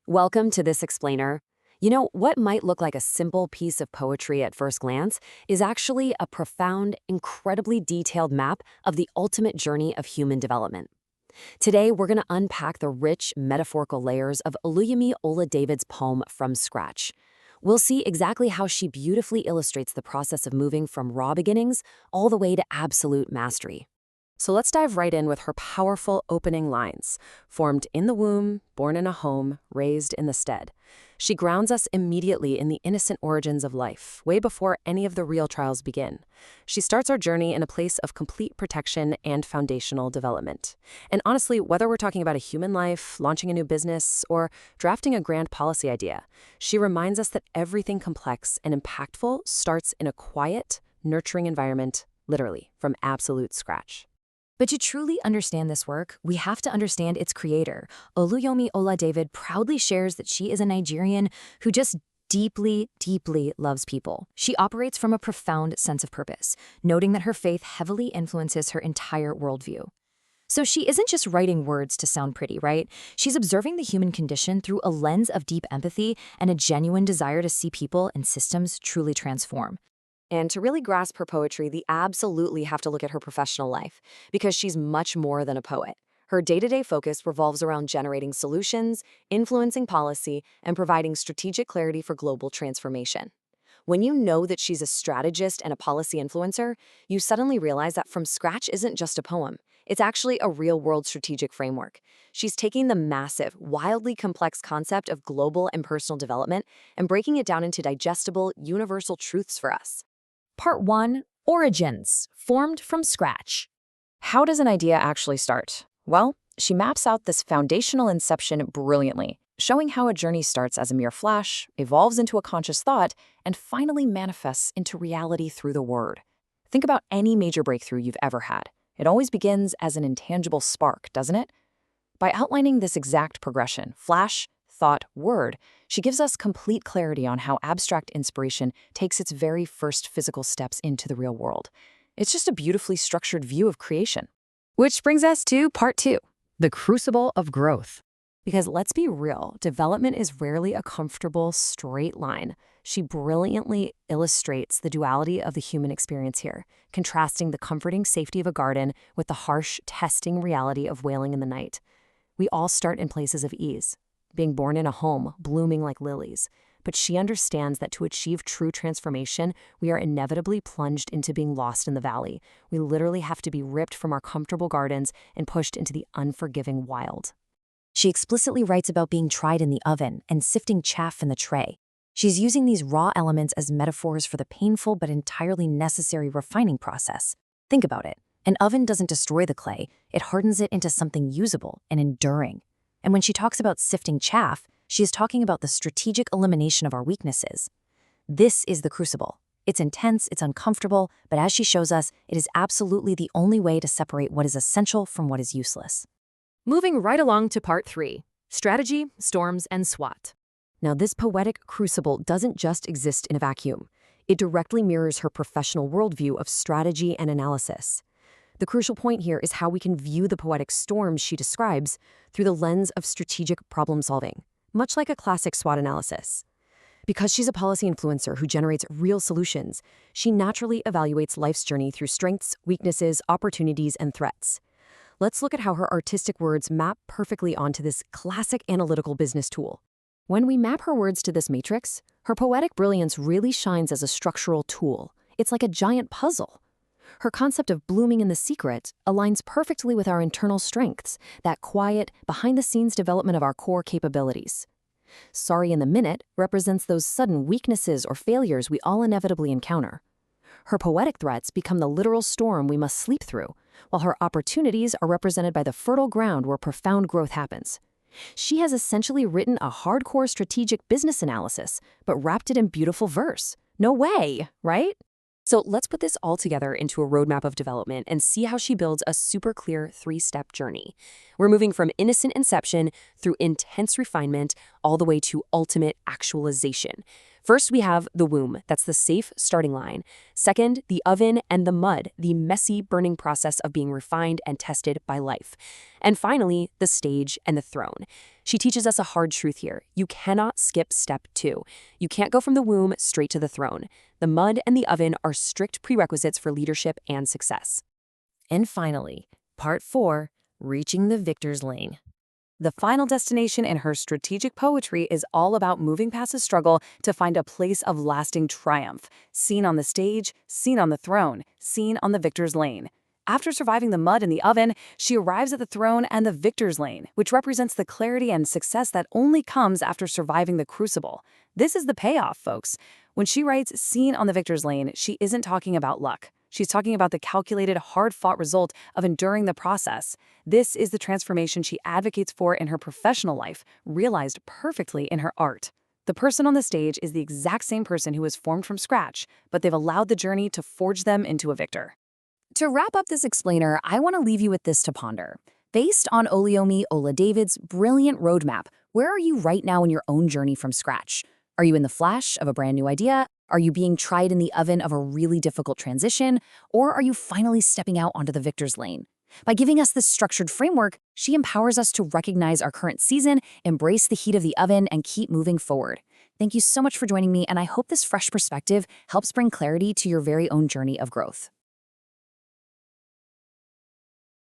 Welcome to this explainer. You know, what might look like a simple piece of poetry at first glance is actually a profound, incredibly detailed map of the ultimate journey of human development. Today, we're going to unpack the rich, metaphorical layers of Oluyemi Ola David's poem From Scratch. We'll see exactly how she beautifully illustrates the process of moving from raw beginnings all the way to absolute mastery. So let's dive right in with her powerful opening lines. Formed in the womb, born in a home, raised in the stead. She grounds us immediately in the innocent origins of life, way before any of the real trials begin. She starts our journey in a place of complete protection and foundational development. And honestly, whether we're talking about a human life, launching a new business, or drafting a grand policy idea, she reminds us that everything complex and impactful starts in a quiet, nurturing environment, literally, from absolute scratch. But to truly understand this work, we have to understand its creator. Oluyemi Ola David proudly shares that she is a Nigerian who just deeply, deeply loves people. She operates from a profound sense of purpose, noting that her faith heavily influences her entire worldview. So she isn't just writing words to sound pretty, right? She's observing the human condition through a lens of deep empathy and a genuine desire to see people and systems truly transform. And to really grasp her poetry, we absolutely have to look at her professional life, because she's much more than a poet. Her day-to-day focus revolves around generating solutions, influencing policy, and providing strategic clarity for global transformation. When you know that she's a strategist and a policy influencer, you suddenly realize that From Scratch isn't just a poem. It's actually a real-world strategic framework. She's taking the massive, wildly complex concept of global and personal development and breaking it down into digestible, universal truths for us. Part 1. Origins. Formed from scratch. How does an idea actually start? Well, she maps out this foundational inception brilliantly, showing how a journey starts as a mere flash, evolves into a conscious thought, and finally manifests into reality through the word. Think about any major breakthrough you've ever had. It always begins as an intangible spark, doesn't it? By outlining this exact progression, flash, thought, word, she gives us complete clarity on how abstract inspiration takes its very first physical steps into the real world. It's just a beautifully structured view of creation. Which brings us to part 2, the crucible of growth. Because let's be real, development is rarely a comfortable, straight line. She brilliantly illustrates the duality of the human experience here, contrasting the comforting safety of a garden with the harsh, testing reality of wailing in the night. We all start in places of ease, being born in a home, blooming like lilies. But she understands that to achieve true transformation, we are inevitably plunged into being lost in the valley. We literally have to be ripped from our comfortable gardens and pushed into the unforgiving wild. She explicitly writes about being tried in the oven and sifting chaff in the tray. She's using these raw elements as metaphors for the painful but entirely necessary refining process. Think about it. An oven doesn't destroy the clay, it hardens it into something usable and enduring. And when she talks about sifting chaff, she is talking about the strategic elimination of our weaknesses. This is the crucible. It's intense, it's uncomfortable, but as she shows us, it is absolutely the only way to separate what is essential from what is useless. Moving right along to part 3, strategy, storms, and SWOT. Now, this poetic crucible doesn't just exist in a vacuum. It directly mirrors her professional worldview of strategy and analysis. The crucial point here is how we can view the poetic storms she describes through the lens of strategic problem solving, much like a classic SWOT analysis. Because she's a policy influencer who generates real solutions, she naturally evaluates life's journey through strengths, weaknesses, opportunities, and threats. Let's look at how her artistic words map perfectly onto this classic analytical business tool. When we map her words to this matrix, her poetic brilliance really shines as a structural tool. It's like a giant puzzle. Her concept of blooming in the secret aligns perfectly with our internal strengths, that quiet, behind-the-scenes development of our core capabilities. Sorry in the minute represents those sudden weaknesses or failures we all inevitably encounter. Her poetic threats become the literal storm we must sleep through, while her opportunities are represented by the fertile ground where profound growth happens. She has essentially written a hardcore strategic business analysis, but wrapped it in beautiful verse. No way, right? So let's put this all together into a roadmap of development and see how she builds a super clear 3-step journey. We're moving from innocent inception through intense refinement all the way to ultimate actualization. First, we have the womb. That's the safe starting line. Second, the oven and the mud, the messy burning process of being refined and tested by life. And finally, the stage and the throne. She teaches us a hard truth here. You cannot skip step 2. You can't go from the womb straight to the throne. The mud and the oven are strict prerequisites for leadership and success. And finally, part 4, reaching the victor's lane. The final destination in her strategic poetry is all about moving past the struggle to find a place of lasting triumph, seen on the stage, seen on the throne, seen on the victor's lane. After surviving the mud in the oven, she arrives at the throne and the victor's lane, which represents the clarity and success that only comes after surviving the crucible. This is the payoff, folks. When she writes "seen on the victor's lane," she isn't talking about luck. She's talking about the calculated, hard-fought result of enduring the process. This is the transformation she advocates for in her professional life, realized perfectly in her art. The person on the stage is the exact same person who was formed from scratch, but they've allowed the journey to forge them into a victor. To wrap up this explainer, I want to leave you with this to ponder. Based on Oluyomi Oladavid's brilliant roadmap, where are you right now in your own journey from scratch? Are you in the flash of a brand new idea? Are you being tried in the oven of a really difficult transition? Or are you finally stepping out onto the victor's lane? By giving us this structured framework, she empowers us to recognize our current season, embrace the heat of the oven, and keep moving forward. Thank you so much for joining me, and I hope this fresh perspective helps bring clarity to your very own journey of growth.